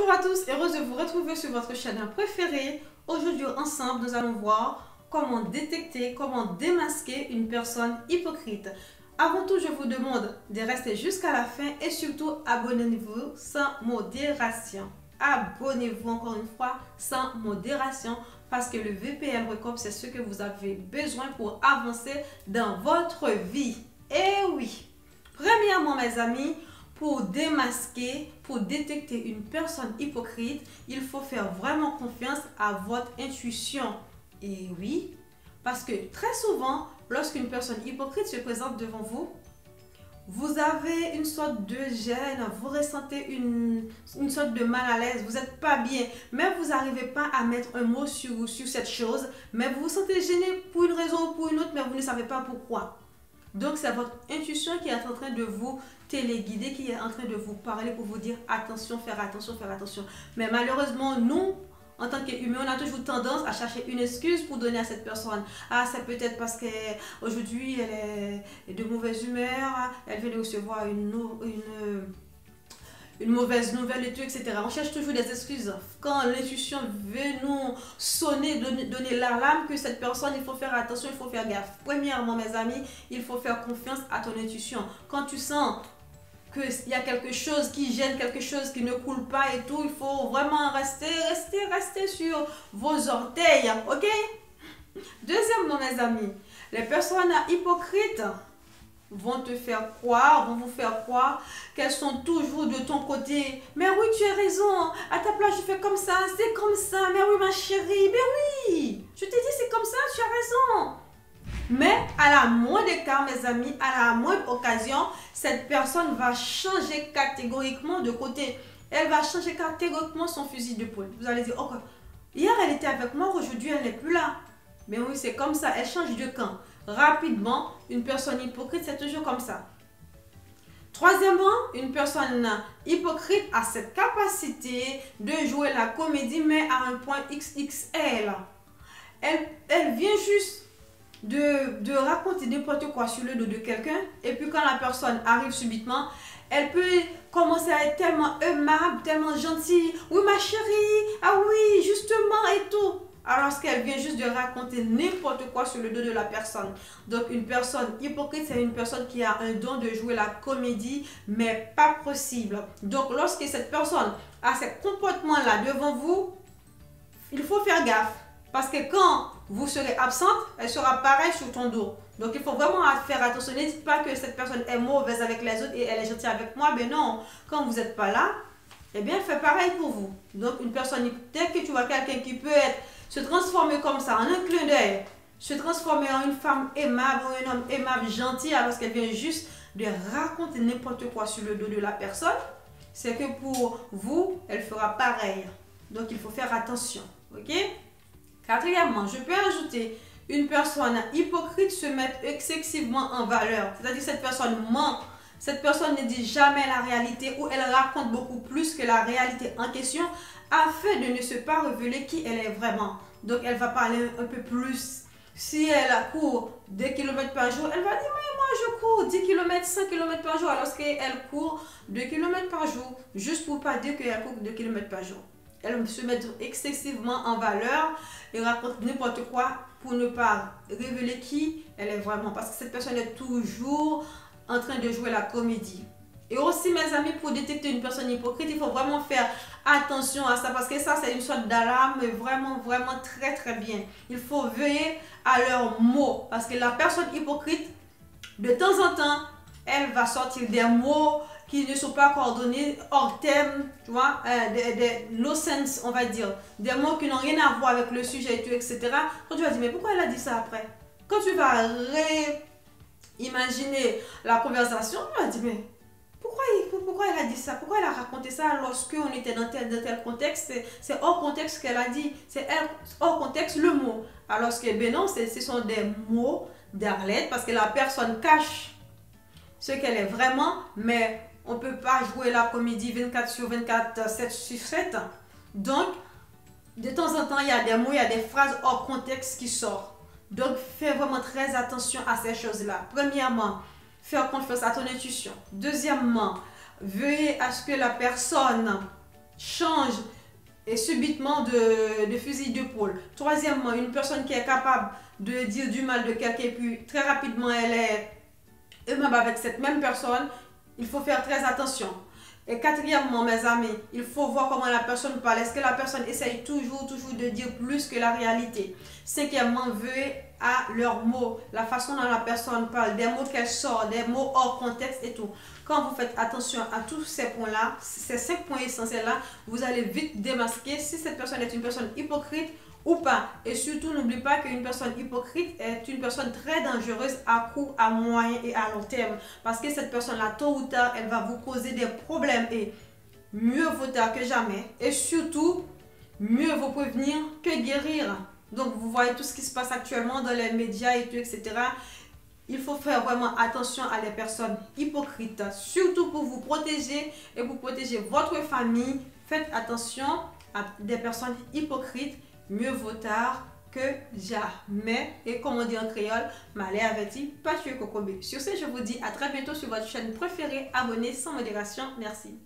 Bonjour à tous, heureuse de vous retrouver sur votre chaîne préférée. Aujourd'hui ensemble, nous allons voir comment détecter, comment démasquer une personne hypocrite. Avant tout, je vous demande de rester jusqu'à la fin et surtout abonnez-vous sans modération. Abonnez-vous encore une fois sans modération parce que le VPN Recop, c'est ce que vous avez besoin pour avancer dans votre vie. Et oui, premièrement mes amis, pour démasquer, pour détecter une personne hypocrite, il faut faire vraiment confiance à votre intuition. Et oui, parce que très souvent, lorsqu'une personne hypocrite se présente devant vous, vous avez une sorte de gêne, vous ressentez une sorte de mal à l'aise, vous n'êtes pas bien, mais vous n'arrivez pas à mettre un mot sur cette chose, mais vous vous sentez gêné pour une raison ou pour une autre, mais vous ne savez pas pourquoi. Donc, c'est votre intuition qui est en train de vous téléguider, qui est en train de vous parler pour vous dire attention, faire attention, faire attention. Mais malheureusement, nous, en tant qu'humains, on a toujours tendance à chercher une excuse pour donner à cette personne. Ah, c'est peut-être parce qu'aujourd'hui, elle est de mauvaise humeur, elle vient de recevoir une mauvaise nouvelle et tout, etc. On cherche toujours des excuses. Quand l'intuition veut nous sonner, donner l'alarme que cette personne, il faut faire attention, il faut faire gaffe. Premièrement, mes amis, il faut faire confiance à ton intuition. Quand tu sens qu'il y a quelque chose qui gêne, quelque chose qui ne coule pas et tout, il faut vraiment rester sur vos orteils, ok? Deuxièmement, mes amis, les personnes hypocrites vont te faire croire, vont vous faire croire qu'elles sont toujours de ton côté. Mais oui, tu as raison, à ta place je fais comme ça, c'est comme ça, mais oui ma chérie, mais oui, je t'ai dit c'est comme ça, tu as raison. Mais à la moindre cas, mes amis, à la moindre occasion, cette personne va changer catégoriquement de côté. Elle va changer catégoriquement son fusil d'épaule. Vous allez dire, oh, hier elle était avec moi, aujourd'hui elle n'est plus là. Mais oui, c'est comme ça, elle change de camp. Rapidement, une personne hypocrite, c'est toujours comme ça. Troisièmement, une personne hypocrite a cette capacité de jouer la comédie, mais à un point XXL. Elle vient juste de raconter n'importe quoi sur le dos de quelqu'un, et puis quand la personne arrive subitement, elle peut commencer à être tellement aimable, tellement gentille. Oui, ma chérie, ah oui, justement, et tout. Alors qu'elle vient juste de raconter n'importe quoi sur le dos de la personne. Donc, une personne hypocrite, c'est une personne qui a un don de jouer la comédie, mais pas possible. Donc, lorsque cette personne a ces comportements-là devant vous, il faut faire gaffe. Parce que quand vous serez absente, elle sera pareille sur ton dos. Donc, il faut vraiment faire attention. Ne dites pas que cette personne est mauvaise avec les autres et elle est gentille avec moi. Mais non, quand vous n'êtes pas là, eh bien, elle fait pareil pour vous. Donc, une personne, dès que tu vois quelqu'un qui peut se transformer comme ça, en un clin d'œil, se transformer en une femme aimable ou un homme aimable, gentil, alors qu'elle vient juste de raconter n'importe quoi sur le dos de la personne, c'est que pour vous, elle fera pareil. Donc, il faut faire attention. Ok? Quatrièmement, je peux ajouter une personne hypocrite se mettre excessivement en valeur. C'est-à-dire que cette personne ment. Cette personne ne dit jamais la réalité ou elle raconte beaucoup plus que la réalité en question afin de ne se pas révéler qui elle est vraiment. Donc, elle va parler un peu plus. Si elle court 2 km par jour, elle va dire, mais moi je cours 10 km, 100 km par jour, alors qu'elle court 2 km par jour, juste pour ne pas dire qu'elle court 2 km par jour. Elle se met excessivement en valeur et raconte n'importe quoi pour ne pas révéler qui elle est vraiment. Parce que cette personne est toujours en train de jouer la comédie. Et aussi, mes amis, pour détecter une personne hypocrite, il faut vraiment faire attention à ça. Parce que ça, c'est une sorte d'alarme, mais vraiment, vraiment très, très bien. Il faut veiller à leurs mots. Parce que la personne hypocrite, de temps en temps, elle va sortir des mots qui ne sont pas coordonnés, hors thème, tu vois, des no sense, on va dire. Des mots qui n'ont rien à voir avec le sujet et tout, etc. Quand tu vas dire, mais pourquoi elle a dit ça après? Quand tu vas réimaginer la conversation, tu vas dire, mais pourquoi elle a dit ça? Pourquoi elle a raconté ça lorsqu'on était dans tel contexte? C'est hors contexte qu'elle a dit. C'est hors contexte le mot. Alors que, ben non, ce sont des mots d'Arlette parce que la personne cache ce qu'elle est vraiment, mais on ne peut pas jouer la comédie 24 sur 24, 7 sur 7. Donc, de temps en temps, il y a des mots, il y a des phrases hors contexte qui sortent. Donc, fais vraiment très attention à ces choses-là. Premièrement, faire confiance à ton intuition. Deuxièmement, veuillez à ce que la personne change et subitement de fusil d'épaule. Troisièmement, une personne qui est capable de dire du mal de quelqu'un et puis très rapidement elle est aimable avec cette même personne, il faut faire très attention. Et quatrièmement, mes amis, il faut voir comment la personne parle. Est-ce que la personne essaye toujours de dire plus que la réalité? Cinquièmement, veillez à leurs mots, la façon dont la personne parle, des mots qu'elle sort, des mots hors contexte et tout. Quand vous faites attention à tous ces points-là, ces 5 points essentiels-là, vous allez vite démasquer si cette personne est une personne hypocrite ou pas. Et surtout, n'oubliez pas qu'une personne hypocrite est une personne très dangereuse à court, à moyen et à long terme. Parce que cette personne-là, tôt ou tard, elle va vous causer des problèmes. Et mieux vaut tard que jamais. Et surtout, mieux vaut prévenir que guérir. Donc, vous voyez tout ce qui se passe actuellement dans les médias et tout, etc. Il faut faire vraiment attention à les personnes hypocrites. Surtout pour vous protéger et pour protéger votre famille. Faites attention à des personnes hypocrites. Mieux vaut tard que jamais. Et comme on dit en créole, malais averti, pas tuer cocobe. Sur ce, je vous dis à très bientôt sur votre chaîne préférée. Abonnez sans modération. Merci.